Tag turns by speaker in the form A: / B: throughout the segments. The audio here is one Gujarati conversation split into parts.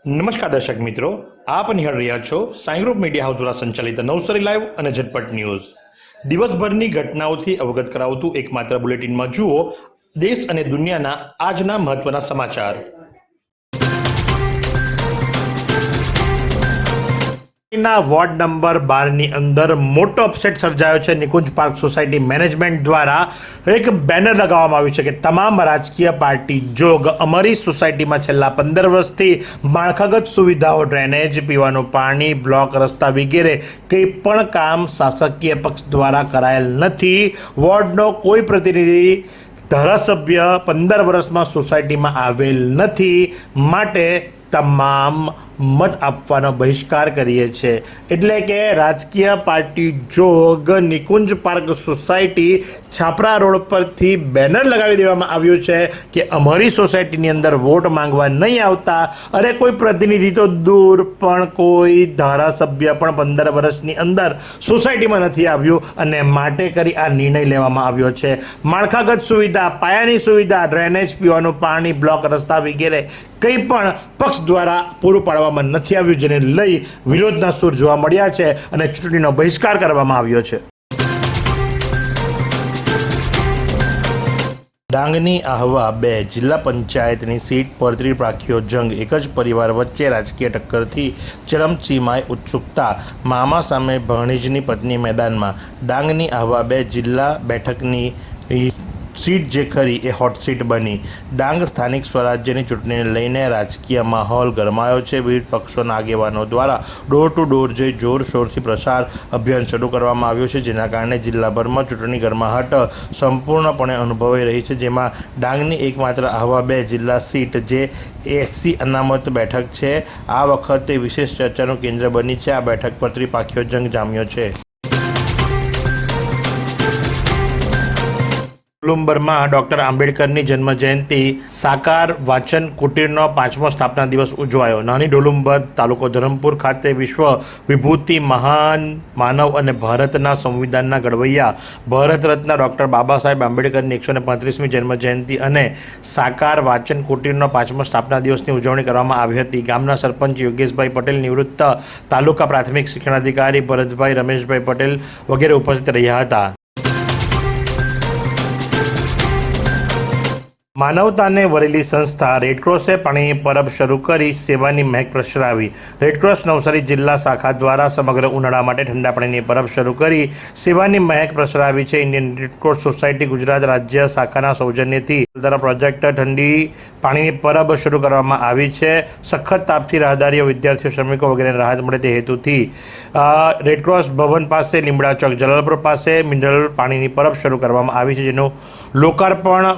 A: નમસ્કાર દર્શક મિત્રો, આપ નિહાળ રહ્યા છો સાઈ ગ્રુપ મીડિયા હાઉસ દ્વારા સંચાલિત નવસારી લાઈવ અને ઝટપટ ન્યૂઝ। દિવસભરની ઘટનાઓથી અવગત કરાવતું એકમાત્ર બુલેટિનમાં જુઓ દેશ અને દુનિયાના આજના મહત્વના સમાચાર। વોર્ડ નંબર 12 ની અંદર મોટો અપસેટ સર્જાયો છે। નિકુંજ પાર્ક સોસાયટી મેનેજમેન્ટ દ્વારા એક બેનર લગાવવામાં આવ્યું છે કે તમામ રાજકીય પાર્ટી જોગ અમારી સોસાયટીમાં છેલ્લા 15 વર્ષથી માળખાગત સુવિધાઓ, ડ્રેનેજ, પીવાનું પાણી, બ્લોક, રસ્તા વગેરે કંઈ પણ કામ શાસકીય પક્ષ દ્વારા કરાયેલ નથી। વોર્ડનો કોઈ પ્રતિનિધિ ધારાસભ્ય 15 વર્ષમાં સોસાયટીમાં આવેલ નથી, માટે તમામ મત આપવાનો બહિષ્કાર કરીએ છીએ। એટલે કે રાજકીય પાર્ટી જોગ નિકુંજ પાર્ક સોસાયટી છાપરા રોડ પરથી બેનર લગાવી દેવામાં આવ્યું છે કે અમારી સોસાયટીની અંદર વોટ માંગવા નહીં આવતા। અરે કોઈ પ્રતિનિધિ તો દૂર, પણ કોઈ ધારાસભ્ય પણ 15 વર્ષની અંદર સોસાયટીમાં નથી આવ્યું અને માટે કરી આ નિર્ણય લેવામાં આવ્યો છે। માળખાગત સુવિધા, પાયાની સુવિધા, ડ્રેનેજ, પીવાનું પાણી, બ્લોક, રસ્તા વગેરે કંઈ પણ પક્ષ દ્વારા પૂરું પાડવામાં નથી આવ્યું, જેને લઈ વિરોધના સૂર જોવા મળ્યા છે અને ચૂંટણીનો બહિષ્કાર કરવામાં આવ્યો છે। ડાંગની આહવા 2 જિલ્લા પંચાયતની સીટ પર ત્રિપાખીયો જંગ। એક જ પરિવાર વચ્ચે રાજકીય ટક્કરથી ચરમસીમાએ ઉત્સુકતા। મામા સામે ભણીજની પત્ની મેદાનમાં। ડાંગની આહવા 2 જિલ્લા બેઠકની સીટ જે ખરી એ હોટ સીટ બની। ડાંગ સ્થાનિક સ્વરાજ્યની ચૂંટણીને લઈને રાજકીય માહોલ ગરમાયો છે। વિવિધ પક્ષોના આગેવાનો દ્વારા ડોર ટુ ડોર જઈ જોરશોરથી પ્રચાર અભિયાન શરૂ કરવામાં આવ્યું છે, જેના કારણે જિલ્લાભરમાં ચૂંટણી ગરમાહટ સંપૂર્ણપણે અનુભવાઈ રહી છે। જેમાં ડાંગની એકમાત્ર આહવા 2 જિલ્લા સીટ જે SC અનામત બેઠક છે, આ વખતે વિશેષ ચર્ચાનું કેન્દ્ર બની છે। આ બેઠક પર ત્રિપાખીયો જંગ જામ્યો છે। ડોલુંબરમાં ડૉક્ટર આંબેડકરની જન્મજયંતિ સાકાર વાચન કુટીરનો 5મો સ્થાપના દિવસ ઉજવાયો। નાની ડોલુંબર તાલુકો ધરમપુર ખાતે વિશ્વ વિભૂતિ મહાન માનવ અને ભારતના સંવિધાનના ઘડવૈયા ભારત રત્ન ડૉક્ટર બાબા સાહેબ આંબેડકરની 135મી જન્મજયંતિ અને સાકાર વાચન કુટીરનો 5મો સ્થાપના દિવસની ઉજવણી કરવામાં આવી હતી। ગામના સરપંચ યોગેશભાઈ પટેલ, નિવૃત્ત તાલુકા પ્રાથમિક શિક્ષણાધિકારી ભરતભાઈ રમેશભાઈ પટેલ વગેરે ઉપસ્થિત રહ્યા હતા। માનવતાને વરેલી સંસ્થા રેડક્રોસે પાણીની પરબ શરૂ કરી સેવાની મહેક પ્રસરાવી। રેડક્રોસ નવસારી જિલ્લા શાખા દ્વારા સમગ્ર ઉનાળા માટે ઠંડા પાણીની પરબ શરૂ કરી સેવાની મહેક પ્રસરાવી છે। ઇન્ડિયન રેડક્રોસ સોસાયટી ગુજરાત રાજ્ય શાખાના સૌજન્યથી દ્વારા પ્રોજેક્ટ ઠંડી પાણીની પરબ શરૂ કરવામાં આવી છે। સખત તાપથી રાહદારીઓ, વિદ્યાર્થીઓ, શ્રમિકો વગેરેને રાહત મળે તે હેતુથી રેડક્રોસ ભવન પાસે લીમડા ચોક જલાલપુર પાસે મિનરલ પાણીની પરબ શરૂ કરવામાં આવી છે, જેનું લોકાર્પણ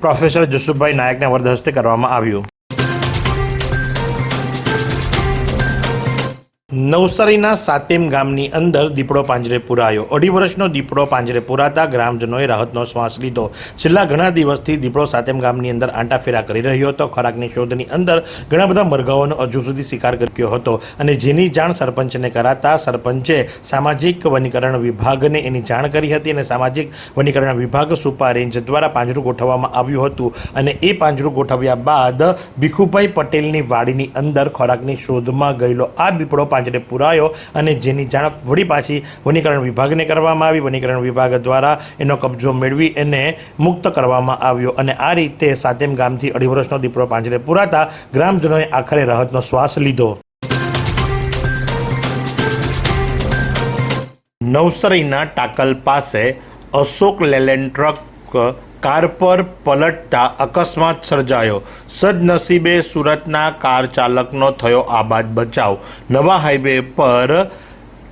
A: પ્રોફેસર જસુભાઈ નાયકના વરદ હસ્તે કરવામાં આવ્યું। નવસારીના સાતેમ ગામની અંદર દીપડો પાંજરે પુરાયો। 2.5 વર્ષનો દીપડો પાંજરે પુરાતા ગ્રામજનોએ રાહતનો શ્વાસ લીધો। છેલ્લા ઘણા દિવસથી દીપડો સાતેમ ગામની અંદર આંટાફેરા કરી રહ્યો હતો। ખોરાકની શોધની અંદર ઘણા બધા મરઘાઓનો હજુ સુધી શિકાર કર્યો હતો અને જેની જાણ સરપંચને કરાતા સરપંચે સામાજિક વનીકરણ વિભાગને એની જાણ કરી હતી અને સામાજિક વનીકરણ વિભાગ સુપા રેન્જ દ્વારા પાંજરું ગોઠવવામાં આવ્યું હતું અને એ પાંજરું ગોઠવ્યા બાદ ભીખુભાઈ પટેલની વાડીની અંદર ખોરાકની શોધમાં ગયેલો આ દીપડો પાંજરે પુરાયો અને જેની જાણ વળી પાછી વનીકરણ વિભાગને કરવામાં આવી। વનીકરણ વિભાગ દ્વારા એનો કબજો મેળવી એને મુક્ત કરવામાં આવ્યો અને આ રીતે સાતેમ ગામથી 2.5 વર્ષનો દીપડો પાંજરે પુરાતા ગ્રામજનોએ આખરે રાહતનો શ્વાસ લીધો। નવસારીના ટાકલ પાસે અશોક લેલેન્ડ ટ્રક કાર પર પલટતા અકસ્માત સર્જાયો। સદનસીબે સુરતના કાર ચાલકનો થયો આબાદ બચાવ। નવા હાઈવે પર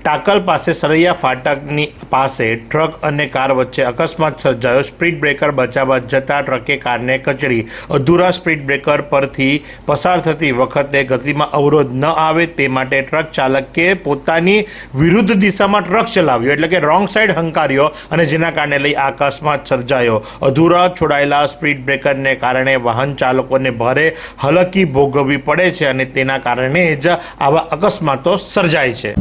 A: ટાકલ પાસે સરૈયા ફાટકની પાસે ટ્રક અને કાર વચ્ચે અકસ્માત સર્જાયો। સ્પીડ બ્રેકર બચાવવા જતાં ટ્રકે કારને કચડી। અધૂરા સ્પીડ બ્રેકર પરથી પસાર થતી વખતે ગતિમાં અવરોધ ન આવે તે માટે ટ્રક ચાલકે પોતાની વિરુદ્ધ દિશામાં ટ્રક ચલાવ્યો, એટલે કે રોંગ સાઈડ હંકાર્યો અને જેના કારણે લઈ આ અકસ્માત સર્જાયો। અધૂરા છોડાયેલા સ્પીડ બ્રેકરને કારણે વાહન ચાલકોને ભારે હાલાકી ભોગવવી પડે છે અને તેના કારણે જ આવા અકસ્માતો સર્જાય છે।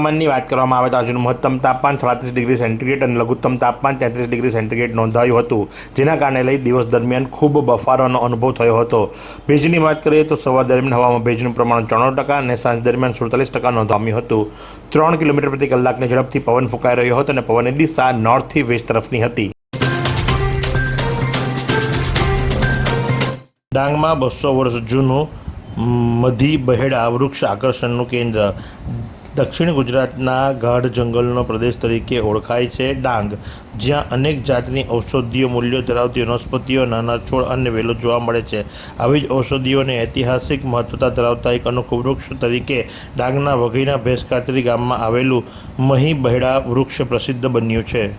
A: હવામાનની વાત કરવામાં આવે તો આજનું મહત્તમ તાપમાન 37 ડિગ્રી સેન્ટીગ્રેડ અને લઘુત્તમ તાપમાન 33 ડિગ્રી સેન્ટીગ્રેડ નોંધાયું હતું, જેના કારણે લઈ દિવસ દરમિયાન ખૂબ બફારાનો અનુભવ થયો હતો. ભેજની વાત કરીએ તો સવાર દરમિયાન હવામાં ભેજનું પ્રમાણ 94% અને સાંજ દરમિયાન 47% નોંધાવ્યું હતું. 3 કિલોમીટર પ્રતિ કલાકની ઝડપથી પવન ફૂંકાઈ રહ્યો હતો અને પવનની દિશા નોર્થથી વેસ્ટ તરફની હતી. ડાંગમાં 200 વર્ષ જૂનું મધી બહેડા વૃક્ષ આકર્ષણનું કેન્દ્ર. દક્ષિણ ગુજરાતના ગાઢ જંગલનો પ્રદેશ તરીકે ઓળખાય છે ડાંગ, જ્યાં અનેક જાતની ઔષધીય મૂલ્યો ધરાવતી વનસ્પતિઓ, નાના છોડ અને વેલો જોવા મળે છે. આવી જ ઔષધિઓને ઐતિહાસિક મહત્વતા ધરાવતા એક અનોખું વૃક્ષ તરીકે ડાંગના વઘઈના ભેંસકાતરી ગામમાં આવેલું મહી બહેડા વૃક્ષ પ્રસિદ્ધ બન્યું છે.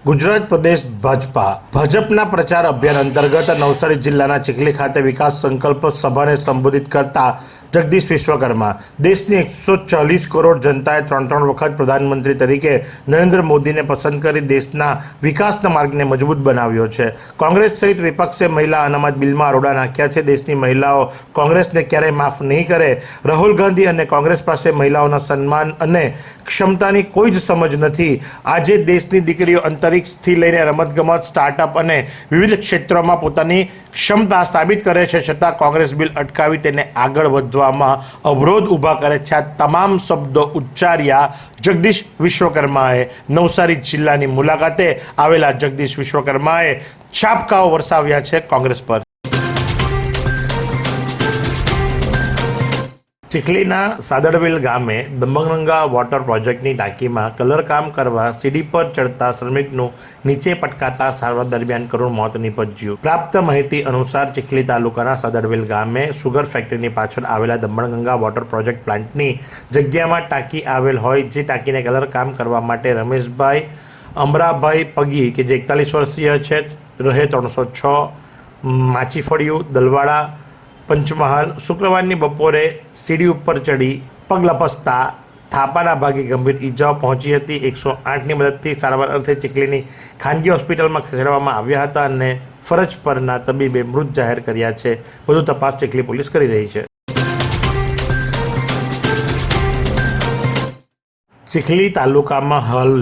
A: ગુજરાત પ્રદેશ ભાજપના પ્રચાર અભિયાન અંતર્ગત નવસારી જિલ્લાના ચીખલી ખાતે વિકાસ સંકલ્પ સભાને સંબોધિત કરતા જગદીશ વિશ્વકર્મા દેશની 140 કરોડ જનતાએ 3 વખત પ્રધાનમંત્રી તરીકે નરેન્દ્ર મોદીને પસંદ કરી દેશના વિકાસના માર્ગને મજબૂત બનાવ્યો છે. કોંગ્રેસ સહિત વિપક્ષે મહિલા અનામત બિલમાં રોડા નાખ્યા છે. દેશની મહિલાઓ કોંગ્રેસને ક્યારેય માફ નહીં કરે. રાહુલ ગાંધી અને કોંગ્રેસ પાસે મહિલાઓના સન્માન અને ક્ષમતાની કોઈ જ સમજ નથી. આજે દેશની દીકરીઓ અંતરિક્ષથી લઈને રમતગમત, સ્ટાર્ટઅપ અને વિવિધ ક્ષેત્રોમાં પોતાની ક્ષમતા સાબિત કરે છે, છતાં કોંગ્રેસ બિલ અટકાવી તેને આગળ વધવામાં અવરોધ ઊભા કરે છે. આ તમામ શબ્દો ઉચ્ચાર્યા જગદીશ વિશ્વકર્માએ. નવસારી જિલ્લાની મુલાકાતે આવેલા જગદીશ વિશ્વકર્માએ છાપકાઓ વરસાવ્યા છે કોંગ્રેસ પર. ચીખલીના સાદડવેલ ગામે દમણગંગા વોટર પ્રોજેક્ટની ટાંકીમાં કલરકામ કરવા સીડી પર ચડતા શ્રમિકનું નીચે પટકાતા સારવાર દરમિયાન કરુણ મોત નીપજ્યું. પ્રાપ્ત માહિતી અનુસાર ચીખલી તાલુકાના સાદડવેલ ગામે સુગર ફેક્ટરીની પાછળ આવેલા દમણગંગા વોટર પ્રોજેક્ટ પ્લાન્ટની જગ્યામાં ટાંકી આવેલ હોય, જે ટાંકીને કલરકામ કરવા માટે રમેશભાઈ અમરાભાઈ પગી કે જે 41 વર્ષીય છે, રહે 306 માચીફળિયું, દલવાડા, પંચમહાલ, શુક્રવારની બપોરે સીડી ઉપર ચડી પગ લપસતા થાપાના ભાગે ગંભીર ઈજાઓ પહોંચી હતી. 108ની મદદથી સારવાર અર્થે ચીખલીની ખાનગી હોસ્પિટલમાં ખસેડવામાં આવ્યા હતા અને ફરજ પરના તબીબે મૃત જાહેર કર્યા છે. વધુ તપાસ ચીખલી પોલીસ કરી રહી છે. ચીખલી તાલુકામાં હાલ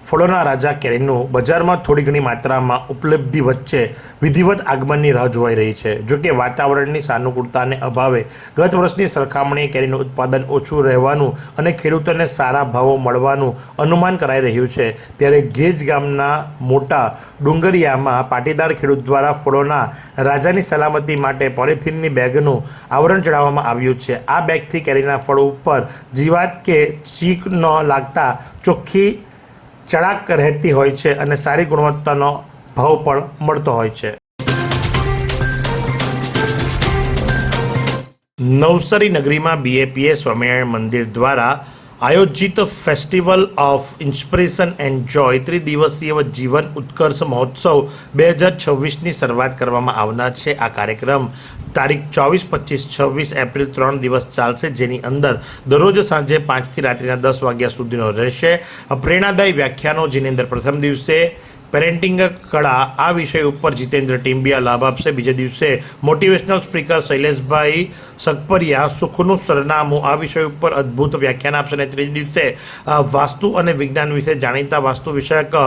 A: ફળોના રાજા કેરીનું બજારમાં થોડી ઘણી માત્રામાં ઉપલબ્ધિ વચ્ચે વિધિવત આગમનની રાહ જોવાઈ રહી છે. જોકે વાતાવરણની સાનુકૂળતાને અભાવે ગત વર્ષની સરખામણીએ કેરીનું ઉત્પાદન ઓછું રહેવાનું અને ખેડૂતોને સારા ભાવો મળવાનું અનુમાન કરાઈ રહ્યું છે. ત્યારે ગેજ ગામના મોટા ડુંગરિયામાં પાટીદાર ખેડૂત દ્વારા ફળોના રાજાની સલામતી માટે પોલિથીનની બેગનું આવરણ ચડાવવામાં આવ્યું છે. આ બેગથી કેરીના ફળ ઉપર જીવાત કે ચીક ન લાગતા ચોખ્ખી ચળાક રહેતી હોય છે અને સારી ગુણવત્તાનો ભાવ પણ મળતો હોય છે. નવસારી નગરીમાં BAPS સ્વામિનારાયણ મંદિર દ્વારા આયોજિત ફેસ્ટિવલ ઓફ ઇન્સ્પિરેશન એન્ડ જોય ત્રિદિવસીય જીવન ઉત્કર્ષ મહોત્સવ 2026ની શરૂઆત કરવામાં આવનાર છે. આ કાર્યક્રમ તારીખ 24, 25, 26 એપ્રિલ 3 દિવસ ચાલશે, જેની અંદર દરરોજ સાંજે 5 થી રાત્રિના 10 વાગ્યા સુધીનો રહેશે. પ્રેરણાદાયી વ્યાખ્યાનો, જેની અંદર પ્રથમ દિવસે પેરેન્ટિંગ કળા આ વિષય ઉપર જીતેન્દ્ર ટીમ્બિયા લાભ આપશે. બીજા દિવસે મોટિવેશનલ સ્પીકર શૈલેષભાઈ સગપરિયા સુખનું સરનામું આ વિષય ઉપર અદ્ભુત વ્યાખ્યાન આપશે. અને ત્રીજા દિવસે વાસ્તુ અને વિજ્ઞાન વિશે જાણીતા વાસ્તુ વિષયક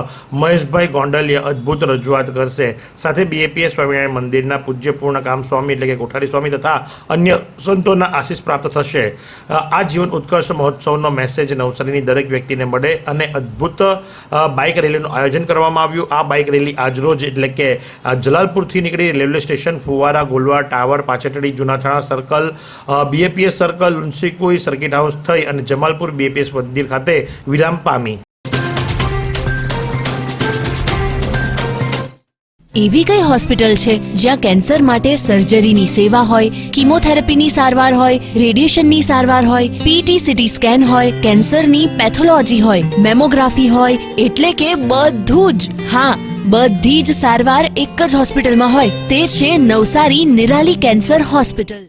A: મહેશભાઈ ગોંડલિયા અદ્ભુત રજૂઆત કરશે. સાથે BAPS સ્વામિનારાયણ મંદિરના પૂજ્ય પૂર્ણકામ સ્વામી એટલે કે કોઠારી સ્વામી તથા અન્ય સંતોના આશીષ પ્રાપ્ત થશે. આ જીવન ઉત્કર્ષ મહોત્સવનો મેસેજ નવસારીની દરેક વ્યક્તિને મળે અને અદ્ભુત બાઇક રેલીનું આયોજન કરવામાં આવ્યું. આ બાઇક રેલી આજરોજ એટલે કે જલાલપુરથી નીકળી રેલવે સ્ટેશન, ફુવારા, ગોલવા ટાવર, પાછેટડી, Junathana circle, BAPS circle, Lunsikui circuit house થઈ અને જમાલપુર BAPS મંદિર ખાતે વિરામ પામી.
B: એવી કઈ હોસ્પિટલ છે જ્યાં કેન્સર માટે સર્જરીની સેવા હોય, કીમોથેરાપીની સારવાર હોય, રેડિયેશનની સારવાર હોય, PT CT સ્કેન હોય, કેન્સરની પેથોલોજી હોય, મેમોગ્રાફી હોય, એટલે કે બધું જ. હા, બધી જ સારવાર એક જ હોસ્પિટલમાં હોય. તે છે નવસારી નિરાલી કેન્સર હોસ્પિટલ.